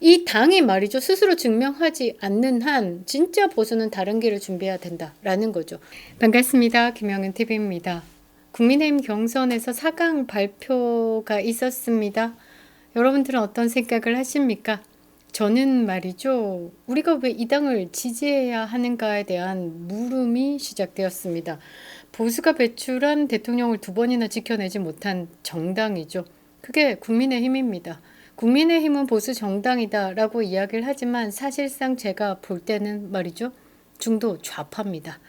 이 당이 말이죠. 스스로 증명하지 않는 한 진짜 보수는 다른 길을 준비해야 된다라는 거죠. 반갑습니다. 김영은 TV입니다. 국민의힘 경선에서 4강 발표가 있었습니다. 여러분들은 어떤 생각을 하십니까? 저는 말이죠. 우리가 왜 이 당을 지지해야 하는가에 대한 물음이 시작되었습니다. 보수가 배출한 대통령을 2번이나 지켜내지 못한 정당이죠. 그게 국민의힘입니다. 국민의힘은 보수 정당이다라고 이야기를 하지만 사실상 제가 볼 때는 말이죠. 중도 좌파입니다.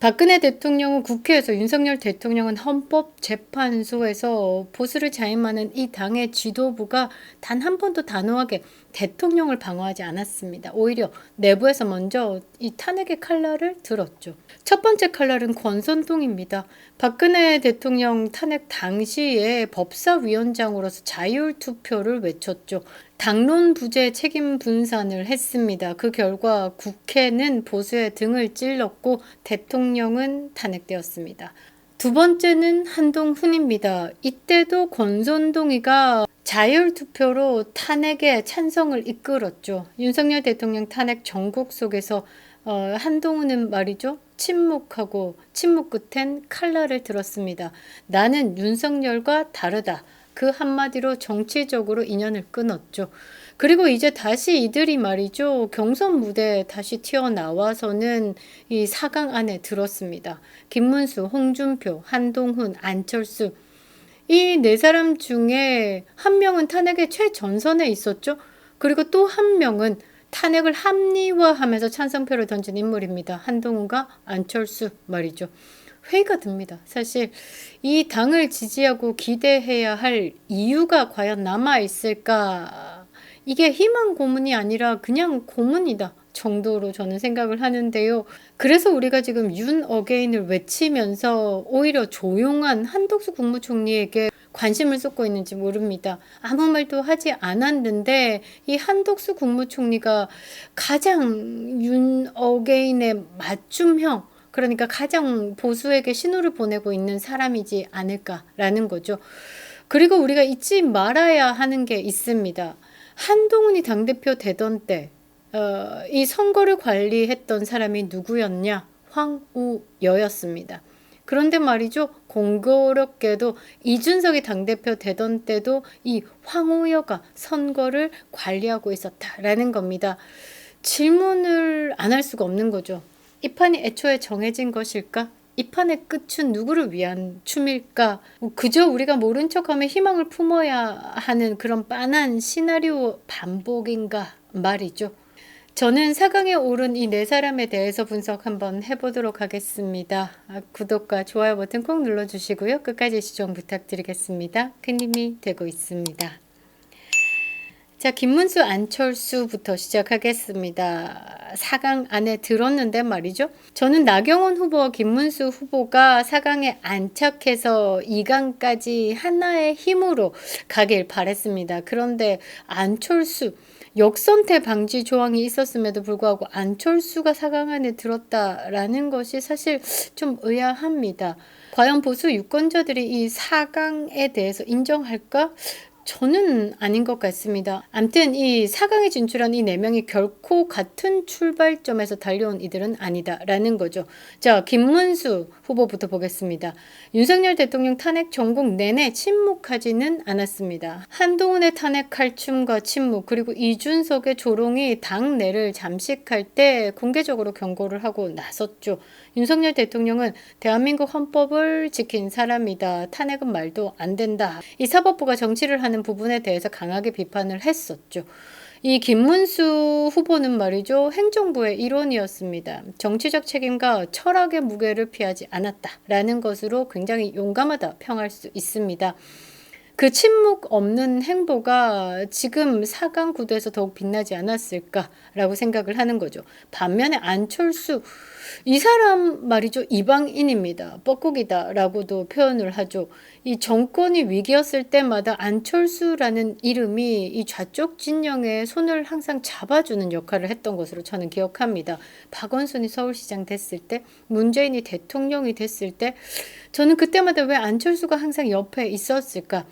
박근혜 대통령은 국회에서, 윤석열 대통령은 헌법재판소에서 보수를 자임하는 이 당의 지도부가 단 한 번도 단호하게 대통령을 방어하지 않았습니다. 오히려 내부에서 먼저 이 탄핵의 칼날을 들었죠. 첫 번째 칼날은 권선동입니다. 박근혜 대통령 탄핵 당시에 법사위원장으로서 자율투표를 외쳤죠. 당론부재 책임 분산을 했습니다. 그 결과 국회는 보수의 등을 찔렀고 대통령은 탄핵되었습니다. 두 번째는 한동훈입니다. 이때도 권선동이가 자율투표로 탄핵에 찬성을 이끌었죠. 윤석열 대통령 탄핵 정국 속에서 한동훈은 말이죠. 침묵하고 침묵 끝엔 칼날을 들었습니다. 나는 윤석열과 다르다. 그 한마디로 정치적으로 인연을 끊었죠. 그리고 이제 다시 이들이 말이죠. 경선 무대에 다시 튀어나와서는 이 4강 안에 들었습니다. 김문수, 홍준표, 한동훈, 안철수 이 네 사람 중에 한 명은 탄핵의 최전선에 있었죠. 그리고 또 한 명은 탄핵을 합리화하면서 찬성표를 던진 인물입니다. 한동훈과 안철수 말이죠. 회의가 듭니다. 사실 이 당을 지지하고 기대해야 할 이유가 과연 남아있을까? 이게 희망 고문이 아니라 그냥 고문이다 정도로 저는 생각을 하는데요. 그래서 우리가 지금 윤 어게인을 외치면서 오히려 조용한 한덕수 국무총리에게 관심을 쏟고 있는지 모릅니다. 아무 말도 하지 않았는데 이 한덕수 국무총리가 가장 윤 어게인의 맞춤형, 그러니까 가장 보수에게 신호를 보내고 있는 사람이지 않을까라는 거죠. 그리고 우리가 잊지 말아야 하는 게 있습니다. 한동훈이 당대표 되던 때 이 선거를 관리했던 사람이 누구였냐? 황우여였습니다. 그런데 말이죠. 공교롭게도 이준석이 당대표 되던 때도 이 황우여가 선거를 관리하고 있었다라는 겁니다. 질문을 안 할 수가 없는 거죠. 이 판이 애초에 정해진 것일까? 이 판의 끝은 누구를 위한 춤일까? 그저 우리가 모른 척하며 희망을 품어야 하는 그런 빤한 시나리오 반복인가 말이죠. 저는 4강에 오른 이 네 사람에 대해서 분석 한번 해보도록 하겠습니다. 구독과 좋아요 버튼 꼭 눌러주시고요. 끝까지 시청 부탁드리겠습니다. 큰 힘이 되고 있습니다. 자, 김문수, 안철수부터 시작하겠습니다. 4강 안에 들었는데 말이죠. 저는 나경원 후보와 김문수 후보가 4강에 안착해서 2강까지 하나의 힘으로 가길 바랬습니다. 그런데 안철수, 역선택 방지 조항이 있었음에도 불구하고 안철수가 4강 안에 들었다라는 것이 사실 좀 의아합니다. 과연 보수 유권자들이 이 4강에 대해서 인정할까? 저는 아닌 것 같습니다. 암튼 이 4강에 진출한 이 4명이 결코 같은 출발점에서 달려온 이들은 아니다라는 거죠. 자, 김문수 후보부터 보겠습니다. 윤석열 대통령 탄핵 전국 내내 침묵하지는 않았습니다. 한동훈의 탄핵 칼춤과 침묵, 그리고 이준석의 조롱이 당내를 잠식할 때 공개적으로 경고를 하고 나섰죠. 윤석열 대통령은 대한민국 헌법을 지킨 사람이다. 탄핵은 말도 안 된다. 이 사법부가 정치를 하는 부분에 대해서 강하게 비판을 했었죠. 이 김문수 후보는 말이죠. 행정부의 일원이었습니다. 정치적 책임과 철학의 무게를 피하지 않았다라는 것으로 굉장히 용감하다 평할 수 있습니다. 그 침묵 없는 행보가 지금 4강 구도에서 더욱 빛나지 않았을까라고 생각을 하는 거죠. 반면에 안철수, 이 사람 말이죠. 이방인입니다. 뻐꾸기다라고도 표현을 하죠. 이 정권이 위기였을 때마다 안철수라는 이름이 이 좌쪽 진영의 손을 항상 잡아주는 역할을 했던 것으로 저는 기억합니다. 박원순이 서울시장 됐을 때, 문재인이 대통령이 됐을 때 저는 그때마다 왜 안철수가 항상 옆에 있었을까?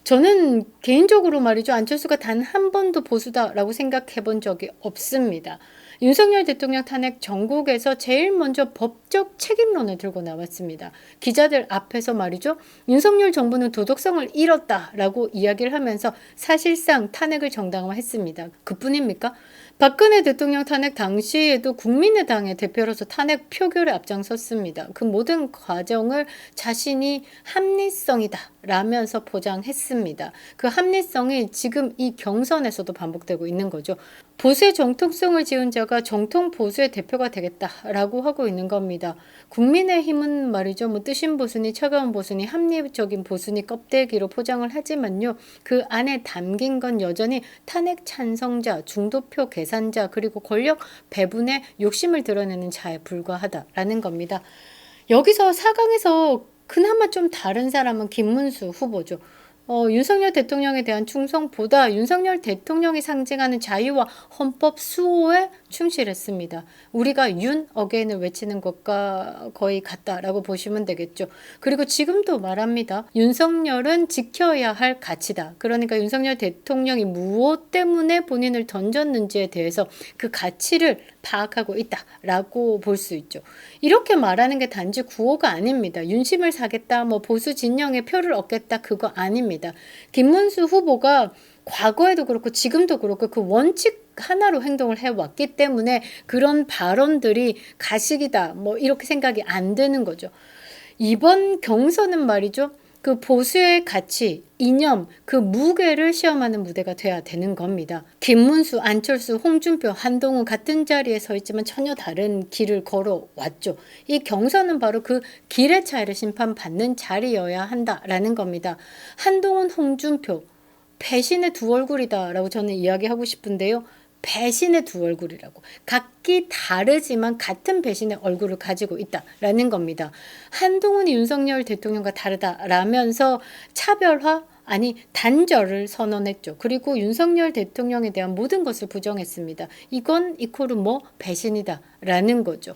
저는 개인적으로 말이죠. 안철수가 단 한 번도 보수다라고 생각해 본 적이 없습니다. 윤석열 대통령 탄핵 전국에서 제일 먼저 법적 책임론을 들고 나왔습니다. 기자들 앞에서 말이죠. 윤석열 정부는 도덕성을 잃었다라고 이야기를 하면서 사실상 탄핵을 정당화했습니다. 그뿐입니까? 박근혜 대통령 탄핵 당시에도 국민의당의 대표로서 탄핵 표결에 앞장섰습니다. 그 모든 과정을 자신이 합리성이다 라면서 포장했습니다. 그 합리성이 지금 이 경선에서도 반복되고 있는 거죠. 보수의 정통성을 지은 자가 정통 보수의 대표가 되겠다라고 하고 있는 겁니다. 국민의힘은 말이죠. 뭐 뜨신 보수니 차가운 보수니 합리적인 보수니 껍데기로 포장을 하지만요. 그 안에 담긴 건 여전히 탄핵 찬성자, 중도표 계산자 그리고 권력 배분의 욕심을 드러내는 자에 불과하다라는 겁니다. 여기서 4강에서 그나마 좀 다른 사람은 김문수 후보죠. 윤석열 대통령에 대한 충성보다 윤석열 대통령이 상징하는 자유와 헌법 수호에 충실했습니다. 우리가 윤 어게인을 외치는 것과 거의 같다라고 보시면 되겠죠. 그리고 지금도 말합니다. 윤석열은 지켜야 할 가치다. 그러니까 윤석열 대통령이 무엇 때문에 본인을 던졌는지에 대해서 그 가치를 파악하고 있다라고 볼 수 있죠. 이렇게 말하는 게 단지 구호가 아닙니다. 윤심을 사겠다, 뭐 보수 진영의 표를 얻겠다 그거 아닙니다. 김문수 후보가 과거에도 그렇고 지금도 그렇고 그 원칙 하나로 행동을 해왔기 때문에 그런 발언들이 가식이다 뭐 이렇게 생각이 안 되는 거죠. 이번 경선은 말이죠. 그 보수의 가치, 이념, 그 무게를 시험하는 무대가 돼야 되는 겁니다. 김문수, 안철수, 홍준표, 한동훈 같은 자리에 서 있지만 전혀 다른 길을 걸어왔죠. 이 경선은 바로 그 길의 차이를 심판받는 자리여야 한다라는 겁니다. 한동훈, 홍준표, 배신의 두 얼굴이다라고 저는 이야기하고 싶은데요. 배신의 두 얼굴이라고. 각기 다르지만 같은 배신의 얼굴을 가지고 있다라는 겁니다. 한동훈이 윤석열 대통령과 다르다라면서 차별화 아니 단절을 선언했죠. 그리고 윤석열 대통령에 대한 모든 것을 부정했습니다. 이건 이코르 뭐 배신이다라는 거죠.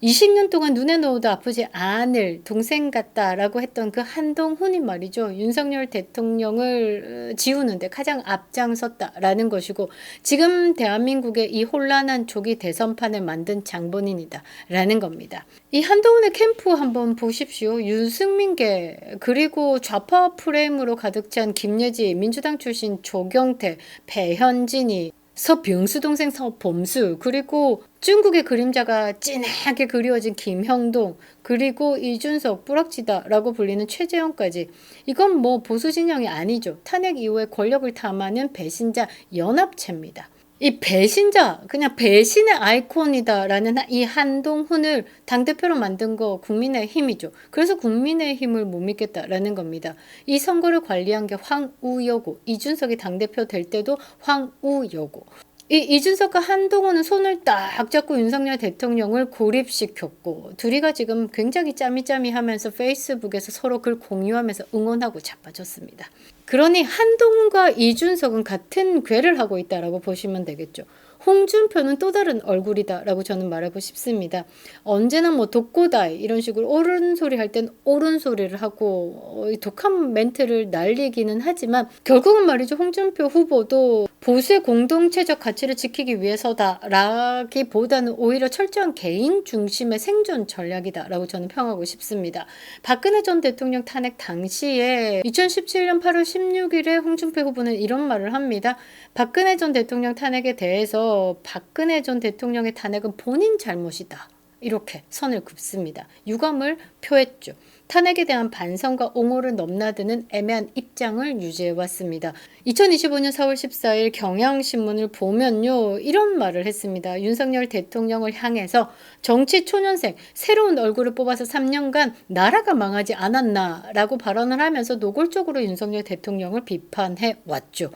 20년 동안 눈에 넣어도 아프지 않을 동생 같다라고 했던 그 한동훈이 말이죠. 윤석열 대통령을 지우는데 가장 앞장섰다라는 것이고 지금 대한민국의 이 혼란한 조기 대선판을 만든 장본인이다라는 겁니다. 이 한동훈의 캠프 한번 보십시오. 유승민계 그리고 좌파 프레임으로 가득 찬 김예지 민주당 출신 조경태 배현진이 서병수 동생 서범수 그리고 중국의 그림자가 진하게 그리워진 김형동 그리고 이준석 뿌락지다라고 불리는 최재형까지 이건 뭐 보수 진영이 아니죠. 탄핵 이후에 권력을 탐하는 배신자 연합체입니다. 이 배신자 그냥 배신의 아이콘이다라는 이 한동훈을 당대표로 만든 거 국민의힘이죠. 그래서 국민의힘을 못 믿겠다라는 겁니다. 이 선거를 관리한 게 황우여고 이준석이 당대표 될 때도 황우여고 이 이준석과 한동훈은 손을 딱 잡고 윤석열 대통령을 고립시켰고 둘이가 지금 굉장히 짜미짜미 하면서 페이스북에서 서로 글 공유하면서 응원하고 자빠졌습니다. 그러니 한동훈과 이준석은 같은 궤를 하고 있다라고 보시면 되겠죠. 홍준표는 또 다른 얼굴이다라고 저는 말하고 싶습니다. 언제나 뭐 독고다이 이런 식으로 옳은 소리 할 땐 옳은 소리를 하고 독한 멘트를 날리기는 하지만 결국은 말이죠. 홍준표 후보도 보수의 공동체적 가치를 지키기 위해서다라기보다는 오히려 철저한 개인 중심의 생존 전략이다라고 저는 평하고 싶습니다. 박근혜 전 대통령 탄핵 당시에 2017년 8월 16일에 홍준표 후보는 이런 말을 합니다. 박근혜 전 대통령 탄핵에 대해서 박근혜 전 대통령의 탄핵은 본인 잘못이다. 이렇게 선을 긋습니다. 유감을 표했죠. 탄핵에 대한 반성과 옹호를 넘나드는 애매한 입장을 유지해왔습니다. 2025년 4월 14일 경향신문을 보면요. 이런 말을 했습니다. 윤석열 대통령을 향해서 정치 초년생 새로운 얼굴을 뽑아서 3년간 나라가 망하지 않았나라고 발언을 하면서 노골적으로 윤석열 대통령을 비판해왔죠.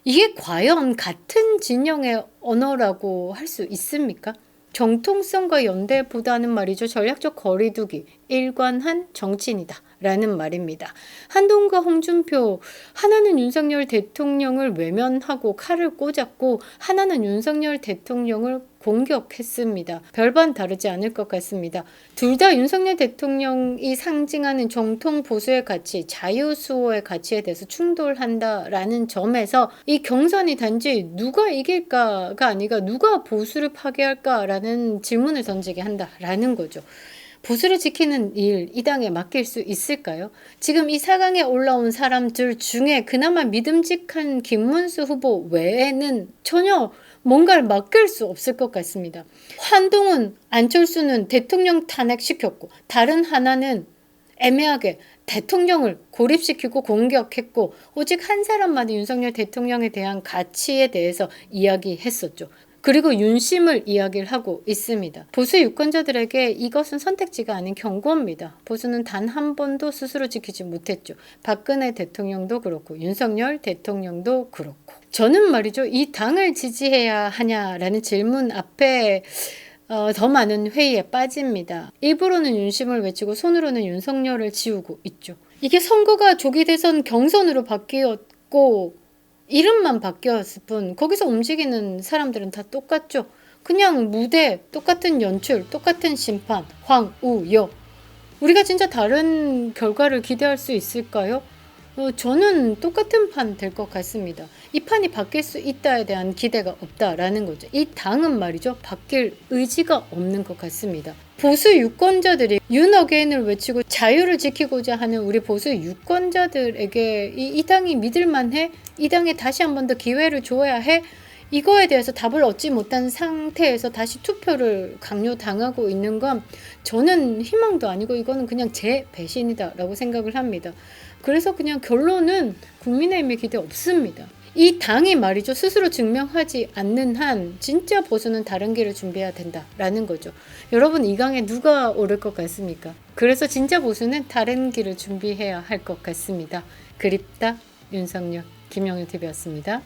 이게 과연 같은 진영의 언어라고 할 수 있습니까? 정통성과 연대보다는 말이죠. 전략적 거리두기, 일관한 정치인이다 라는 말입니다. 한동훈과 홍준표, 하나는 윤석열 대통령을 외면하고 칼을 꽂았고 하나는 윤석열 대통령을 공격했습니다. 별반 다르지 않을 것 같습니다. 둘 다 윤석열 대통령이 상징하는 정통 보수의 가치, 자유수호의 가치에 대해서 충돌한다라는 점에서 이 경선이 단지 누가 이길까가 아니라 누가 보수를 파괴할까라는 질문을 던지게 한다라는 거죠. 보수를 지키는 일, 이 당에 맡길 수 있을까요? 지금 이 4강에 올라온 사람들 중에 그나마 믿음직한 김문수 후보 외에는 전혀 뭔가를 맡길 수 없을 것 같습니다. 한동훈, 안철수는 대통령 탄핵시켰고 다른 하나는 애매하게 대통령을 고립시키고 공격했고 오직 한 사람만 윤석열 대통령에 대한 가치에 대해서 이야기했었죠. 그리고 윤심을 이야기를 하고 있습니다. 보수 유권자들에게 이것은 선택지가 아닌 경고입니다. 보수는 단 한 번도 스스로 지키지 못했죠. 박근혜 대통령도 그렇고 윤석열 대통령도 그렇고. 저는 말이죠. 이 당을 지지해야 하냐라는 질문 앞에 더 많은 회의에 빠집니다. 입으로는 윤심을 외치고 손으로는 윤석열을 지우고 있죠. 이게 선거가 조기 대선 경선으로 바뀌었고 이름만 바뀌었을 뿐 거기서 움직이는 사람들은 다 똑같죠. 그냥 무대, 똑같은 연출, 똑같은 심판, 황우여. 우리가 진짜 다른 결과를 기대할 수 있을까요? 저는 똑같은 판 될 것 같습니다. 이 판이 바뀔 수 있다에 대한 기대가 없다라는 거죠. 이 당은 말이죠. 바뀔 의지가 없는 것 같습니다. 보수 유권자들이 윤어게인을 외치고 자유를 지키고자 하는 우리 보수 유권자들에게 이 당이 믿을만해? 이 당에 다시 한 번 더 기회를 줘야 해? 이거에 대해서 답을 얻지 못한 상태에서 다시 투표를 강요당하고 있는 건 저는 희망도 아니고 이거는 그냥 제 배신이다라고 생각을 합니다. 그래서 그냥 결론은 국민의힘에 기대 없습니다. 이 당이 말이죠. 스스로 증명하지 않는 한 진짜 보수는 다른 길을 준비해야 된다라는 거죠. 여러분 이 강에 누가 오를 것 같습니까? 그래서 진짜 보수는 다른 길을 준비해야 할 것 같습니다. 그립다 윤석열 김영윤 TV였습니다.